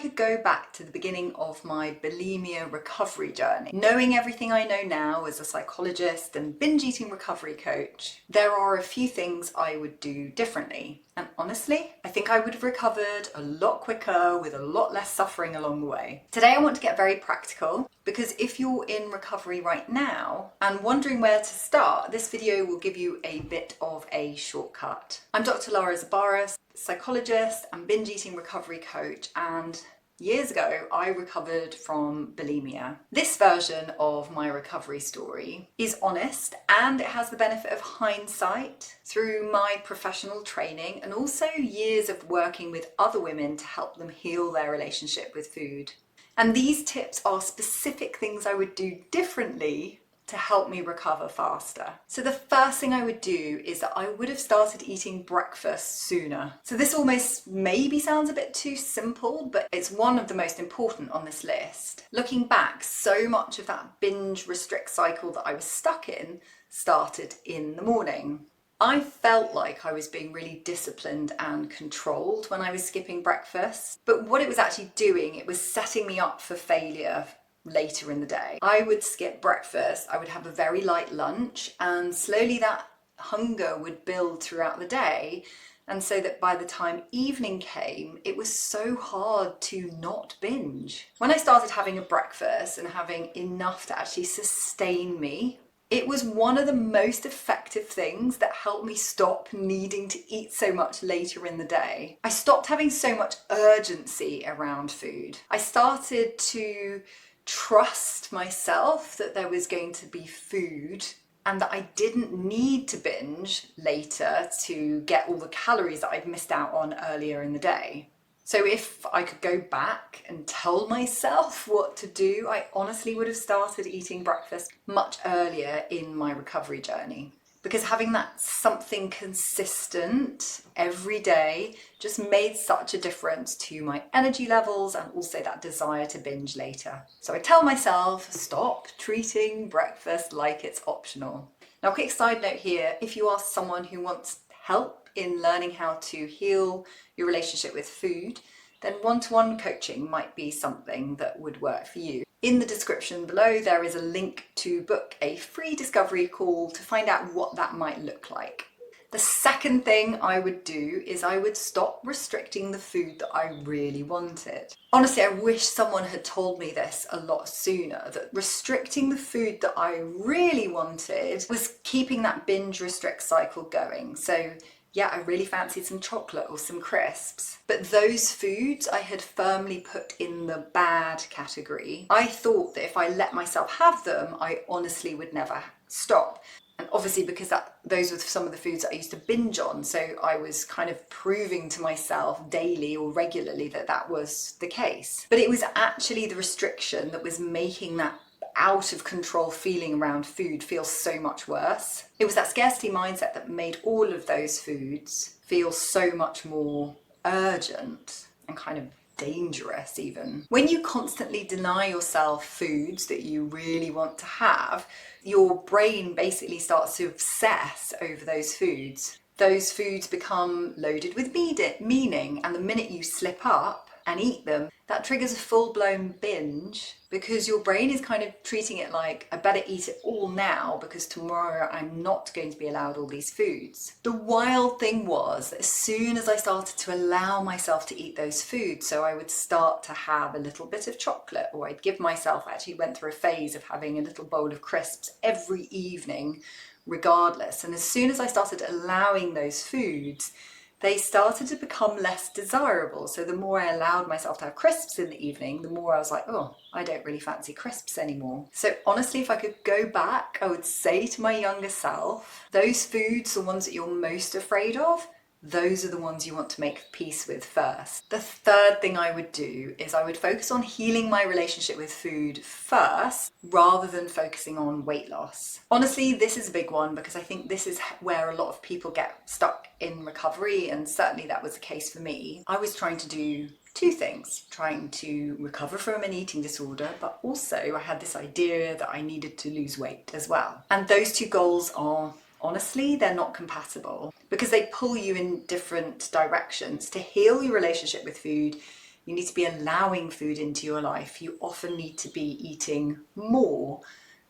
could go back to the beginning of my bulimia recovery journey, knowing everything I know now as a psychologist and binge eating recovery coach, there are a few things I would do differently. And honestly, I think I would have recovered a lot quicker with a lot less suffering along the way. Today I want to get very practical, because if you're in recovery right now and wondering where to start, this video will give you a bit of a shortcut. I'm Dr. Lara Zibarras, psychologist and binge eating recovery coach, and years ago I recovered from bulimia. This version of my recovery story is honest, and it has the benefit of hindsight through my professional training and also years of working with other women to help them heal their relationship with food. And these tips are specific things I would do differently to help me recover faster. So the first thing I would do is that I would have started eating breakfast sooner. So this almost maybe sounds a bit too simple, but it's one of the most important on this list. Looking back, so much of that binge restrict cycle that I was stuck in started in the morning. I felt like I was being really disciplined and controlled when I was skipping breakfast, but what it was actually doing, it was setting me up for failure later in the day. I would skip breakfast, I would have a very light lunch, and slowly that hunger would build throughout the day, and so that by the time evening came, it was so hard to not binge. When I started having a breakfast and having enough to actually sustain me, it was one of the most effective things that helped me stop needing to eat so much later in the day. I stopped having so much urgency around food. I started to trust myself that there was going to be food and that I didn't need to binge later to get all the calories that I'd missed out on earlier in the day. So if I could go back and tell myself what to do, I honestly would have started eating breakfast much earlier in my recovery journey. Because having that something consistent every day just made such a difference to my energy levels and also that desire to binge later. So I tell myself, stop treating breakfast like it's optional. Now, a quick side note here, if you are someone who wants help in learning how to heal your relationship with food, then one-to-one coaching might be something that would work for you. In the description below, there is a link to book a free discovery call to find out what that might look like. The second thing I would do is I would stop restricting the food that I really wanted. Honestly, I wish someone had told me this a lot sooner, that restricting the food that I really wanted was keeping that binge restrict cycle going. So yeah, I really fancied some chocolate or some crisps, but those foods I had firmly put in the bad category. I thought that if I let myself have them, I honestly would never stop. And obviously because those were some of the foods that I used to binge on, so I was kind of proving to myself daily or regularly that that was the case. But it was actually the restriction that was making that out of control feeling around food feel so much worse. It was that scarcity mindset that made all of those foods feel so much more urgent and kind of dangerous even. When you constantly deny yourself foods that you really want to have, your brain basically starts to obsess over those foods. Those foods become loaded with meaning, and the minute you slip up and eat them, that triggers a full-blown binge because your brain is kind of treating it like, I better eat it all now because tomorrow I'm not going to be allowed all these foods. The wild thing was that as soon as I started to allow myself to eat those foods, so I would start to have a little bit of chocolate, or I'd give myself, I actually went through a phase of having a little bowl of crisps every evening regardless. And as soon as I started allowing those foods, they started to become less desirable. So the more I allowed myself to have crisps in the evening, the more I was like, oh, I don't really fancy crisps anymore. So honestly, if I could go back, I would say to my younger self, those foods, the ones that you're most afraid of, those are the ones you want to make peace with first. The third thing I would do is I would focus on healing my relationship with food first, rather than focusing on weight loss. Honestly, this is a big one because I think this is where a lot of people get stuck in recovery, and certainly that was the case for me. I was trying to do two things, trying to recover from an eating disorder, but also I had this idea that I needed to lose weight as well. And those two goals are, honestly, they're not compatible because they pull you in different directions. To heal your relationship with food, You need to be allowing food into your life. You often need to be eating more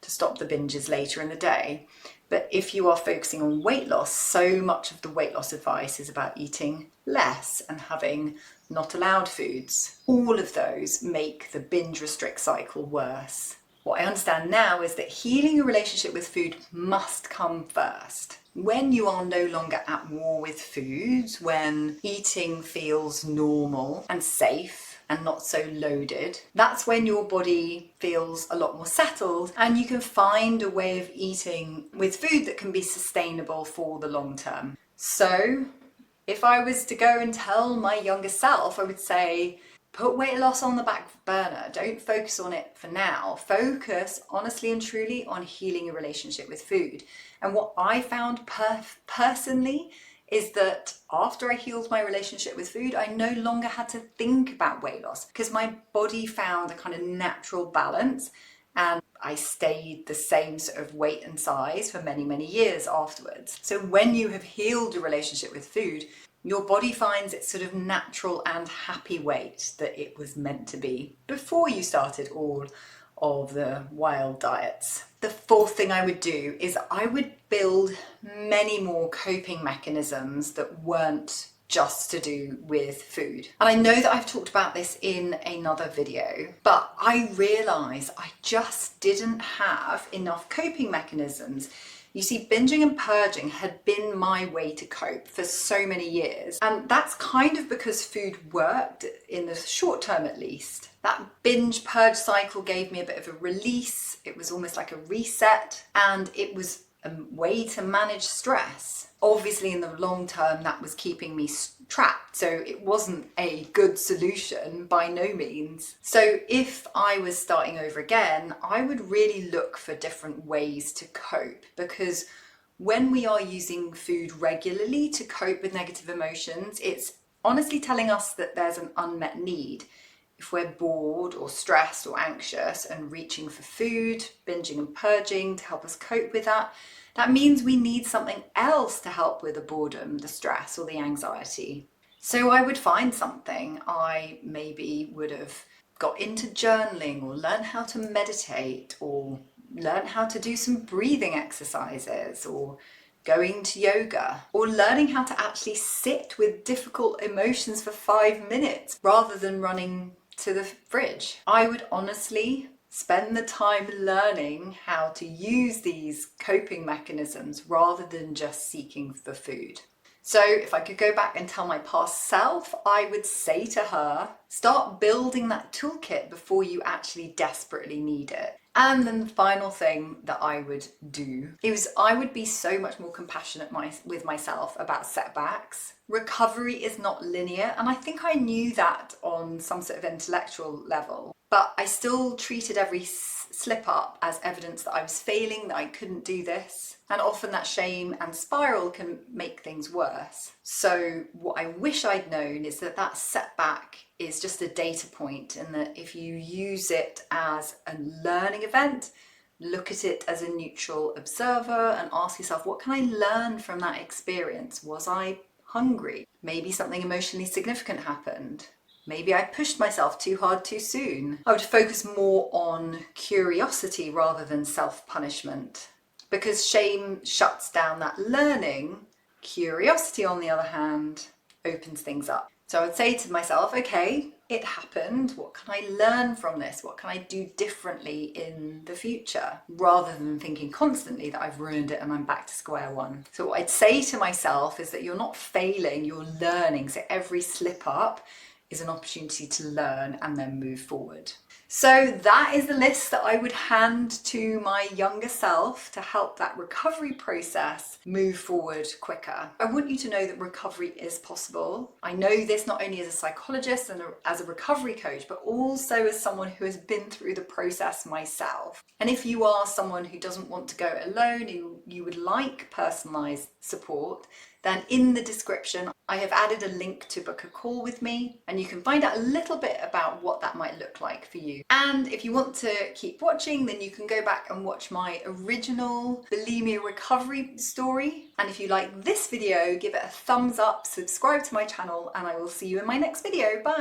to stop the binges later in the day. But if you are focusing on weight loss, so much of the weight loss advice is about eating less and having not allowed foods. All of those make the binge restrict cycle worse. What I understand now is that healing your relationship with food must come first. When you are no longer at war with food, when eating feels normal and safe and not so loaded, that's when your body feels a lot more settled and you can find a way of eating with food that can be sustainable for the long term. So if I was to go and tell my younger self, I would say, put weight loss on the back burner. Don't focus on it for now. Focus honestly and truly on healing your relationship with food. And what I found personally is that after I healed my relationship with food, I no longer had to think about weight loss because my body found a kind of natural balance and I stayed the same sort of weight and size for many, many years afterwards. So when you have healed your relationship with food, your body finds its sort of natural and happy weight that it was meant to be before you started all of the wild diets. The fourth thing I would do is I would build many more coping mechanisms that weren't just to do with food. And I know that I've talked about this in another video, but I realised I just didn't have enough coping mechanisms. You see, binging and purging had been my way to cope for so many years. And that's kind of because food worked in the short term at least. That binge purge cycle gave me a bit of a release. It was almost like a reset and it was a way to manage stress. Obviously in the long term that was keeping me trapped, so it wasn't a good solution by no means. So if I was starting over again, I would really look for different ways to cope, because when we are using food regularly to cope with negative emotions, it's honestly telling us that there's an unmet need. If we're bored or stressed or anxious and reaching for food, binging and purging to help us cope with that, that means we need something else to help with the boredom, the stress or the anxiety. So I would find something. I maybe would have got into journaling or learned how to meditate or learned how to do some breathing exercises or going to yoga or learning how to actually sit with difficult emotions for 5 minutes rather than running to the fridge. I would honestly spend the time learning how to use these coping mechanisms rather than just seeking for food. So if I could go back and tell my past self, I would say to her, start building that toolkit before you actually desperately need it. And then the final thing that I would do is I would be so much more compassionate with myself about setbacks. Recovery is not linear, and I think I knew that on some sort of intellectual level, but I still treated every slip up as evidence that I was failing, that I couldn't do this. And often that shame and spiral can make things worse. So what I wish I'd known is that that setback is just a data point, and that if you use it as a learning event, look at it as a neutral observer and ask yourself, what can I learn from that experience? Was I hungry? Maybe something emotionally significant happened. Maybe I pushed myself too hard too soon. I would focus more on curiosity rather than self-punishment, because shame shuts down that learning. Curiosity, on the other hand, opens things up. So I would say to myself, okay, it happened. What can I learn from this? What can I do differently in the future? Rather than thinking constantly that I've ruined it and I'm back to square one. So what I'd say to myself is that you're not failing, you're learning. So every slip up is an opportunity to learn and then move forward. So that is the list that I would hand to my younger self to help that recovery process move forward quicker. I want you to know that recovery is possible. I know this not only as a psychologist and as a recovery coach, but also as someone who has been through the process myself. And if you are someone who doesn't want to go it alone, you would like personalised support, then in the description I have added a link to book a call with me, and you can find out a little bit about what that might look like for you. And if you want to keep watching, then you can go back and watch my original bulimia recovery story. And if you like this video, give it a thumbs up, subscribe to my channel, and I will see you in my next video. Bye!